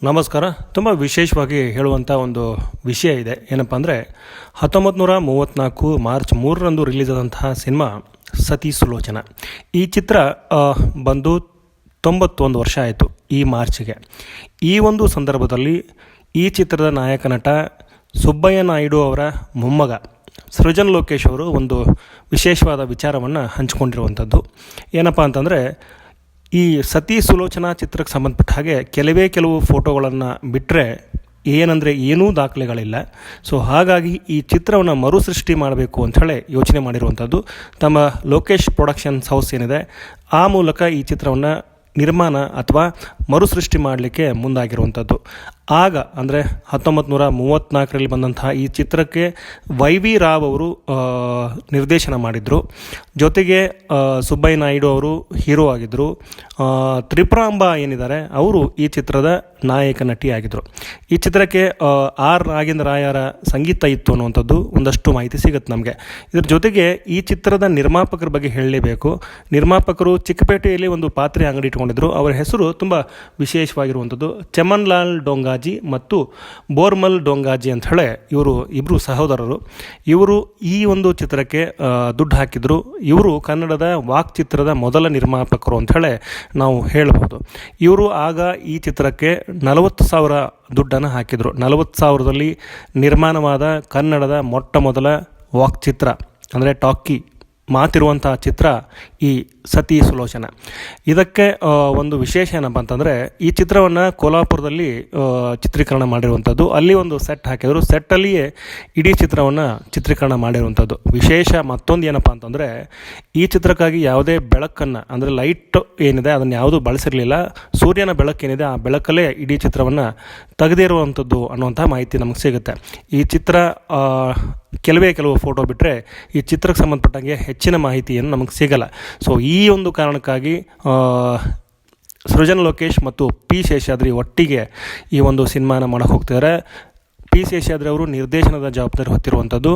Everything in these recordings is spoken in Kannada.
ನಮಸ್ಕಾರ. ತುಂಬ ವಿಶೇಷವಾಗಿ ಹೇಳುವಂಥ ಒಂದು ವಿಷಯ ಇದೆ. ಏನಪ್ಪ ಅಂದರೆ 1934 ಮಾರ್ಚ್ 3ರಂದು ರಿಲೀಸ್ ಆದಂತಹ ಸಿನಿಮಾ ಸತಿ ಸುಲೋಚನಾ. ಈ ಚಿತ್ರ ಬಂದು 91 ವರ್ಷ ಆಯಿತು ಈ ಮಾರ್ಚ್ಗೆ. ಈ ಒಂದು ಸಂದರ್ಭದಲ್ಲಿ ಈ ಚಿತ್ರದ ನಾಯಕ ನಟ ಸುಬ್ಬಯ್ಯ ನಾಯ್ಡು ಅವರ ಮೊಮ್ಮಗ ಸೃಜನ್ ಲೋಕೇಶ್ ಅವರು ಒಂದು ವಿಶೇಷವಾದ ವಿಚಾರವನ್ನು ಹಂಚಿಕೊಂಡಿರುವಂಥದ್ದು. ಏನಪ್ಪ ಅಂತಂದರೆ, ಈ ಸತಿ ಸುಲೋಚನಾ ಚಿತ್ರಕ್ಕೆ ಸಂಬಂಧಪಟ್ಟ ಹಾಗೆ ಕೆಲವು ಫೋಟೋಗಳನ್ನು ಬಿಟ್ಟರೆ ಏನೂ ದಾಖಲೆಗಳಿಲ್ಲ. ಸೊ ಹಾಗಾಗಿ ಈ ಚಿತ್ರವನ್ನು ಮರುಸೃಷ್ಟಿ ಮಾಡಬೇಕು ಅಂಥೇಳಿ ಯೋಚನೆ ಮಾಡಿರುವಂಥದ್ದು. ತಮ್ಮ ಲೋಕೇಶ್ ಪ್ರೊಡಕ್ಷನ್ಸ್ ಹೌಸ್ ಏನಿದೆ, ಆ ಮೂಲಕ ಈ ಚಿತ್ರವನ್ನು ನಿರ್ಮಾಣ ಅಥವಾ ಮರುಸೃಷ್ಟಿ ಮಾಡಲಿಕ್ಕೆ ಮುಂದಾಗಿರುವಂಥದ್ದು. ಆಗ ಅಂದರೆ 1934ರಲ್ಲಿ ಬಂದಂತಹ ಈ ಚಿತ್ರಕ್ಕೆ ವೈ.ವಿ. ರಾವ್ ಅವರು ನಿರ್ದೇಶನ ಮಾಡಿದರು. ಜೊತೆಗೆ ಸುಬ್ಬಯ್ಯ ನಾಯ್ಡು ಅವರು ಹೀರೋ ಆಗಿದ್ದರು. ತ್ರಿಪುರಾಂಬ ಏನಿದ್ದಾರೆ ಅವರು ಈ ಚಿತ್ರದ ನಾಯಕ ನಟಿಯಾಗಿದ್ದರು. ಈ ಚಿತ್ರಕ್ಕೆ ಆರ್ ನಾಗೇಂದ್ರ ರಾಯರ ಸಂಗೀತ ಇತ್ತು ಅನ್ನುವಂಥದ್ದು ಒಂದಷ್ಟು ಮಾಹಿತಿ ಸಿಗುತ್ತೆ ನಮಗೆ. ಇದರ ಜೊತೆಗೆ ಈ ಚಿತ್ರದ ನಿರ್ಮಾಪಕರ ಬಗ್ಗೆ ಹೇಳಲೇಬೇಕು. ನಿರ್ಮಾಪಕರು ಚಿಕ್ಕಪೇಟೆಯಲ್ಲಿ ಒಂದು ಪಾತ್ರೆ ಅಂಗಡಿ ಇಟ್ಕೊಂಡಿದ್ರು. ಅವರ ಹೆಸರು ತುಂಬ ವಿಶೇಷವಾಗಿರುವಂಥದ್ದು. ಚಮನ್ ಲಾಲ್ ಡೋಂಗಾಜಿ ಮತ್ತು ಬೋರ್ಮಲ್ ಡೋಂಗಾಜಿ ಅಂತ ಹೇಳಿ ಇವರು ಇಬ್ಬರು ಸಹೋದರರು. ಇವರು ಈ ಒಂದು ಚಿತ್ರಕ್ಕೆ ದುಡ್ಡು ಹಾಕಿದ್ರು. ಇವರು ಕನ್ನಡದ ವಾಕ್ ಚಿತ್ರದ ಮೊದಲ ನಿರ್ಮಾಪಕರು ಅಂಥೇಳಿ ನಾವು ಹೇಳಬಹುದು. ಇವರು ಆಗ ಈ ಚಿತ್ರಕ್ಕೆ 40,000 ದುಡ್ಡನ್ನು ಹಾಕಿದರು. 40,000ದಲ್ಲಿ ನಿರ್ಮಾಣವಾದ ಕನ್ನಡದ ಮೊಟ್ಟ ಮೊದಲ ವಾಕ್ ಚಿತ್ರ ಅಂದರೆ ಟಾಕಿ ಮಾತಿರುವಂಥ ಚಿತ್ರ ಈ ಸತಿ ಸುಲೋಚನಾ. ಇದಕ್ಕೆ ಒಂದು ವಿಶೇಷ ಏನಪ್ಪ ಅಂತಂದರೆ, ಈ ಚಿತ್ರವನ್ನು ಕೋಲ್ಹಾಪುರದಲ್ಲಿ ಚಿತ್ರೀಕರಣ ಮಾಡಿರುವಂಥದ್ದು. ಅಲ್ಲಿ ಒಂದು ಸೆಟ್ ಹಾಕಿದರು. ಸೆಟ್ಟಲ್ಲಿಯೇ ಇಡೀ ಚಿತ್ರವನ್ನು ಚಿತ್ರೀಕರಣ ಮಾಡಿರುವಂಥದ್ದು. ವಿಶೇಷ ಮತ್ತೊಂದು ಏನಪ್ಪ ಅಂತಂದರೆ, ಈ ಚಿತ್ರಕ್ಕಾಗಿ ಯಾವುದೇ ಬೆಳಕನ್ನು ಅಂದರೆ ಲೈಟ್ ಏನಿದೆ ಅದನ್ನು ಯಾವುದೂ ಬಳಸಿರಲಿಲ್ಲ. ಸೂರ್ಯನ ಬೆಳಕೇನಿದೆ ಆ ಬೆಳಕಲ್ಲೇ ಇಡೀ ಚಿತ್ರವನ್ನು ತೆಗೆದಿರುವಂಥದ್ದು ಅನ್ನುವಂಥ ಮಾಹಿತಿ ನಮಗೆ ಸಿಗುತ್ತೆ. ಈ ಚಿತ್ರ ಕೆಲವು ಫೋಟೋ ಬಿಟ್ಟರೆ ಈ ಚಿತ್ರಕ್ಕೆ ಸಂಬಂಧಪಟ್ಟಂಗೆ ಹೆಚ್ಚಿನ ಮಾಹಿತಿಯನ್ನು ನಮಗೆ ಸಿಗಲ್ಲ. ಸೊ ಈ ಒಂದು ಕಾರಣಕ್ಕಾಗಿ ಸೃಜನ್ ಲೋಕೇಶ್ ಮತ್ತು ಪಿ ಶೇಷಾದ್ರಿ ಒಟ್ಟಿಗೆ ಈ ಒಂದು ಸಿನಿಮಾನ ಮಾಡೋಕ್ಕೆ ಹೋಗ್ತಿದ್ದಾರೆ. ಪಿ ಶೇಷಾದ್ರಿ ಅವರು ನಿರ್ದೇಶನದ ಜವಾಬ್ದಾರಿ ಹೊತ್ತಿರುವಂಥದ್ದು.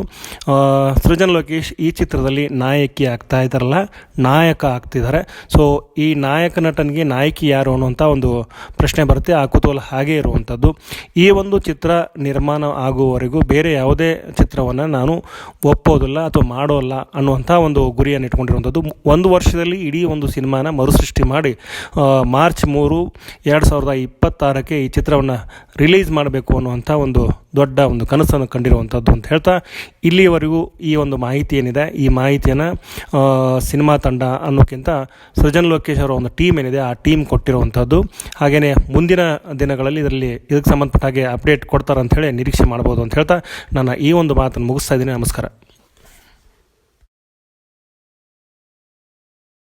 ಸೃಜನ್ ಲೋಕೇಶ್ ಈ ಚಿತ್ರದಲ್ಲಿ ನಾಯಕಿ ಆಗ್ತಾ ಇದ್ದಾರಲ್ಲ, ನಾಯಕ ಆಗ್ತಿದ್ದಾರೆ. ಸೊ ಈ ನಾಯಕ ನಟನಿಗೆ ನಾಯಕಿ ಯಾರು ಅನ್ನುವಂಥ ಒಂದು ಪ್ರಶ್ನೆ ಬರುತ್ತೆ. ಆ ಕುತೂಹಲ ಹಾಗೇ ಇರುವಂಥದ್ದು. ಈ ಒಂದು ಚಿತ್ರ ನಿರ್ಮಾಣ ಆಗುವವರೆಗೂ ಬೇರೆ ಯಾವುದೇ ಚಿತ್ರವನ್ನು ನಾನು ಒಪ್ಪೋದಿಲ್ಲ ಅಥವಾ ಮಾಡೋಲ್ಲ ಅನ್ನುವಂಥ ಒಂದು ಗುರಿಯನ್ನು ಇಟ್ಕೊಂಡಿರುವಂಥದ್ದು. ಒಂದು ವರ್ಷದಲ್ಲಿ ಇಡೀ ಒಂದು ಸಿನಿಮಾನ ಮರುಸೃಷ್ಟಿ ಮಾಡಿ ಮಾರ್ಚ್ 3, 2026ಕ್ಕೆ ಈ ಚಿತ್ರವನ್ನು ರಿಲೀಸ್ ಮಾಡಬೇಕು ಅನ್ನುವಂಥ ಒಂದು ದೊಡ್ಡ ಒಂದು ಕನಸನ್ನು ಕಂಡಿರುವಂಥದ್ದು ಅಂತ ಹೇಳ್ತಾ, ಇಲ್ಲಿಯವರೆಗೂ ಈ ಒಂದು ಮಾಹಿತಿ ಏನಿದೆ ಈ ಮಾಹಿತಿಯನ್ನು ಸಿನಿಮಾ ತಂಡ ಅನ್ನೋಕ್ಕಿಂತ ಸೃಜನ್ ಲೋಕೇಶ್ ಅವರ ಒಂದು ಟೀಮ್ ಏನಿದೆ ಆ ಟೀಮ್ ಕೊಟ್ಟಿರುವಂಥದ್ದು. ಹಾಗೆಯೇ ಮುಂದಿನ ದಿನಗಳಲ್ಲಿ ಇದಕ್ಕೆ ಸಂಬಂಧಪಟ್ಟ ಹಾಗೆ ಅಪ್ಡೇಟ್ ಕೊಡ್ತಾರೆ ಅಂಥೇಳಿ ನಿರೀಕ್ಷೆ ಮಾಡ್ಬೋದು ಅಂತ ಹೇಳ್ತಾ ನನ್ನ ಈ ಒಂದು ಮಾತನ್ನು ಮುಗಿಸ್ತಾ ಇದ್ದೀನಿ. ನಮಸ್ಕಾರ.